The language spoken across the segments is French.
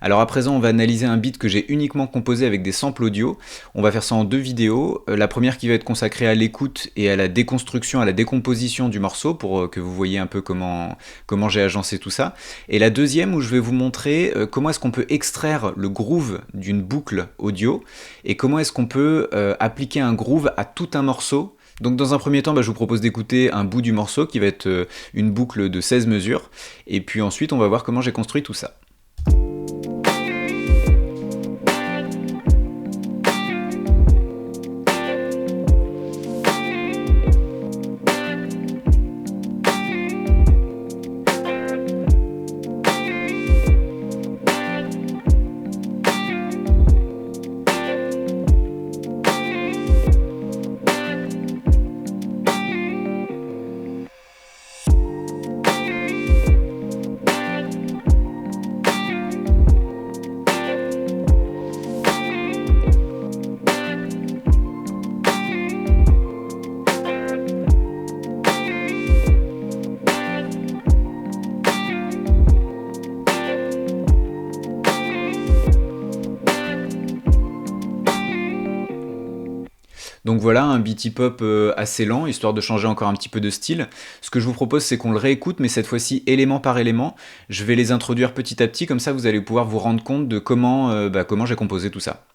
Alors à présent, on va analyser un beat que j'ai uniquement composé avec des samples audio. On va faire ça en 2 vidéos. La première qui va être consacrée à l'écoute et à la déconstruction, à la décomposition du morceau pour que vous voyez un peu comment j'ai agencé tout ça. Et la deuxième où je vais vous montrer comment est-ce qu'on peut extraire le groove d'une boucle audio et comment est-ce qu'on peut appliquer un groove à tout un morceau. Donc dans un premier temps, je vous propose d'écouter un bout du morceau qui va être une boucle de 16 mesures. Et puis ensuite, on va voir comment j'ai construit tout ça. Donc voilà, un beat hip-hop assez lent, histoire de changer encore un petit peu de style. Ce que je vous propose, c'est qu'on le réécoute, mais cette fois-ci élément par élément. Je vais les introduire petit à petit, comme ça vous allez pouvoir vous rendre compte de comment j'ai composé tout ça.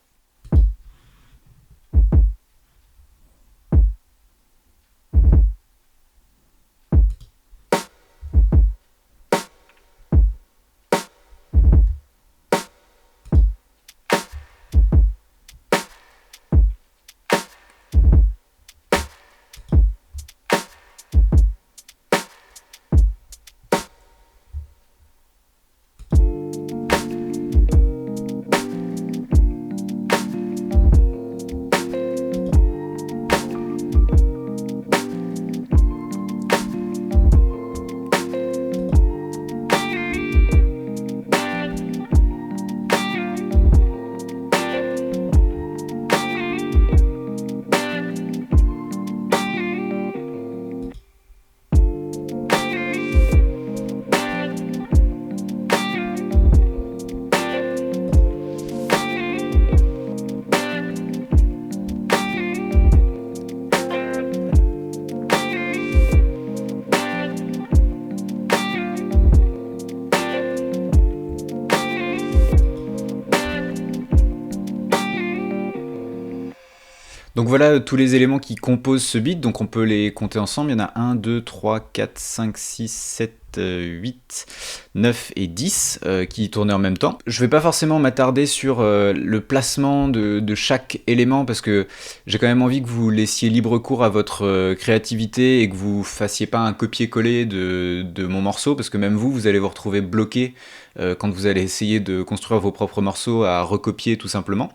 Donc voilà tous les éléments qui composent ce beat, donc on peut les compter ensemble, il y en a 1, 2, 3, 4, 5, 6, 7, 8, 9 et 10 qui tournaient en même temps. Je vais pas forcément m'attarder sur le placement de chaque élément parce que j'ai quand même envie que vous laissiez libre cours à votre créativité et que vous fassiez pas un copier-coller de mon morceau parce que même vous allez vous retrouver bloqué quand vous allez essayer de construire vos propres morceaux à recopier tout simplement.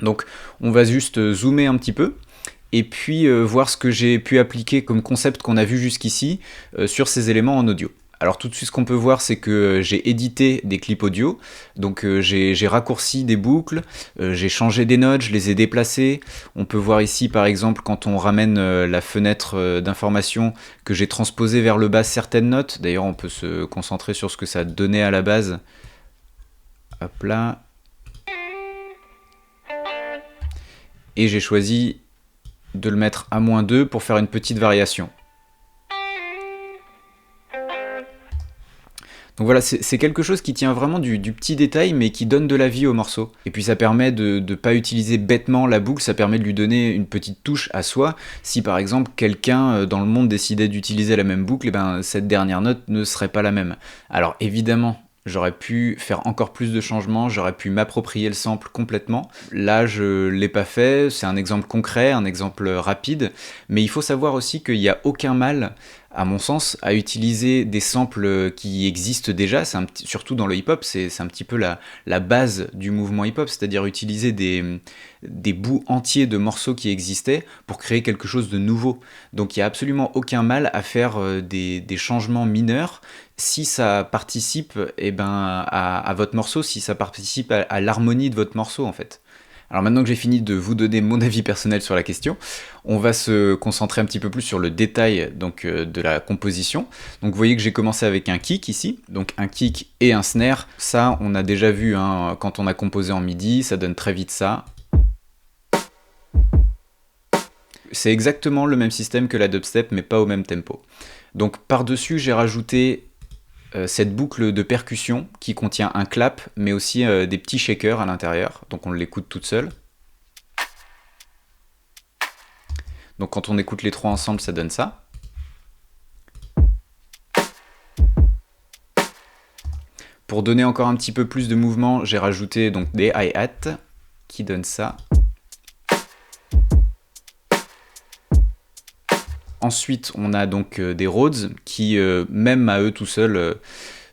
Donc on va juste zoomer un petit peu et puis voir ce que j'ai pu appliquer comme concept qu'on a vu jusqu'ici sur ces éléments en audio. Alors tout de suite ce qu'on peut voir c'est que j'ai édité des clips audio, donc j'ai raccourci des boucles, j'ai changé des notes, je les ai déplacées. On peut voir ici par exemple quand on ramène la fenêtre d'information que j'ai transposé vers le bas certaines notes. D'ailleurs on peut se concentrer sur ce que ça donnait à la base. Hop là. Et j'ai choisi de le mettre à -2 pour faire une petite variation. Donc voilà, c'est quelque chose qui tient vraiment du petit détail, mais qui donne de la vie au morceau. Et puis ça permet de ne pas utiliser bêtement la boucle, ça permet de lui donner une petite touche à soi. Si par exemple quelqu'un dans le monde décidait d'utiliser la même boucle, cette dernière note ne serait pas la même. Alors évidemment, j'aurais pu faire encore plus de changements, j'aurais pu m'approprier le sample complètement. Là, je l'ai pas fait, c'est un exemple concret, un exemple rapide, mais il faut savoir aussi qu'il n'y a aucun mal, à mon sens, à utiliser des samples qui existent déjà, surtout dans le hip-hop, c'est un petit peu la base du mouvement hip-hop, c'est-à-dire utiliser des bouts entiers de morceaux qui existaient pour créer quelque chose de nouveau. Donc il n'y a absolument aucun mal à faire des changements mineurs si ça participe à votre morceau, si ça participe à l'harmonie de votre morceau en fait. Alors maintenant que j'ai fini de vous donner mon avis personnel sur la question, on va se concentrer un petit peu plus sur le détail donc, de la composition. Donc vous voyez que j'ai commencé avec un kick ici, donc un kick et un snare. Ça on a déjà vu hein, quand on a composé en MIDI, ça donne très vite ça. C'est exactement le même système que la dubstep mais pas au même tempo. Donc par-dessus j'ai rajouté cette boucle de percussion qui contient un clap mais aussi des petits shakers à l'intérieur, donc on l'écoute toute seule. Donc quand on écoute les trois ensemble, ça donne ça. Pour donner encore un petit peu plus de mouvement, j'ai rajouté donc des hi-hats qui donnent ça. Ensuite, on a donc des Rhodes qui, même à eux tout seuls,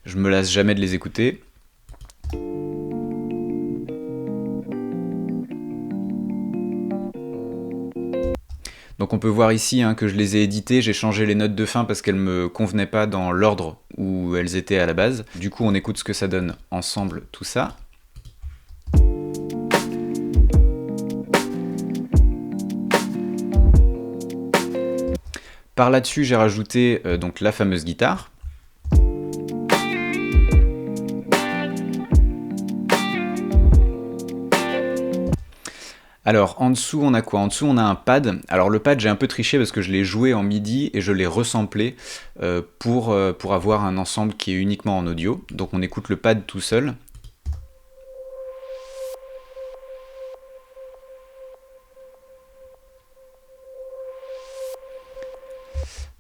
je me lasse jamais de les écouter. Donc on peut voir ici hein, que je les ai édités, j'ai changé les notes de fin parce qu'elles me convenaient pas dans l'ordre où elles étaient à la base. Du coup on écoute ce que ça donne ensemble, tout ça. Par là-dessus j'ai rajouté donc la fameuse guitare. Alors en dessous on a quoi? En dessous on a un pad. Alors le pad j'ai un peu triché parce que je l'ai joué en MIDI et je l'ai resamplé pour avoir un ensemble qui est uniquement en audio. Donc on écoute le pad tout seul.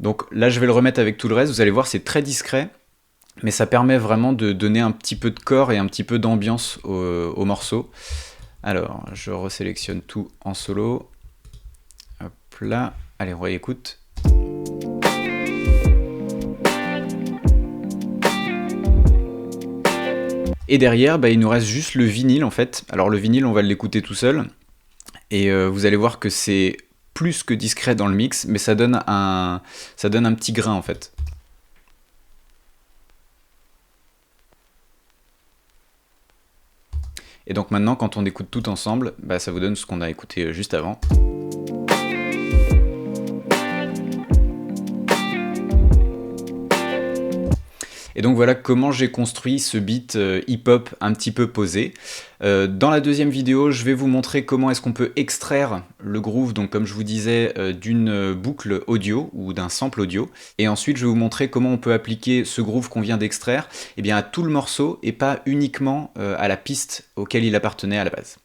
Donc là je vais le remettre avec tout le reste, vous allez voir c'est très discret. Mais ça permet vraiment de donner un petit peu de corps et un petit peu d'ambiance au morceau. Alors, je resélectionne tout en solo. Hop là. Allez, on réécoute. Et derrière, il nous reste juste le vinyle en fait. Alors le vinyle, on va l'écouter tout seul. Et vous allez voir que c'est plus que discret dans le mix, mais ça donne un petit grain en fait. Et donc maintenant, quand on écoute tout ensemble, ça vous donne ce qu'on a écouté juste avant. Et donc voilà comment j'ai construit ce beat hip-hop un petit peu posé. Dans la deuxième vidéo, je vais vous montrer comment est-ce qu'on peut extraire le groove, donc comme je vous disais, d'une boucle audio ou d'un sample audio. Et ensuite, je vais vous montrer comment on peut appliquer ce groove qu'on vient d'extraire à tout le morceau et pas uniquement à la piste auquel il appartenait à la base.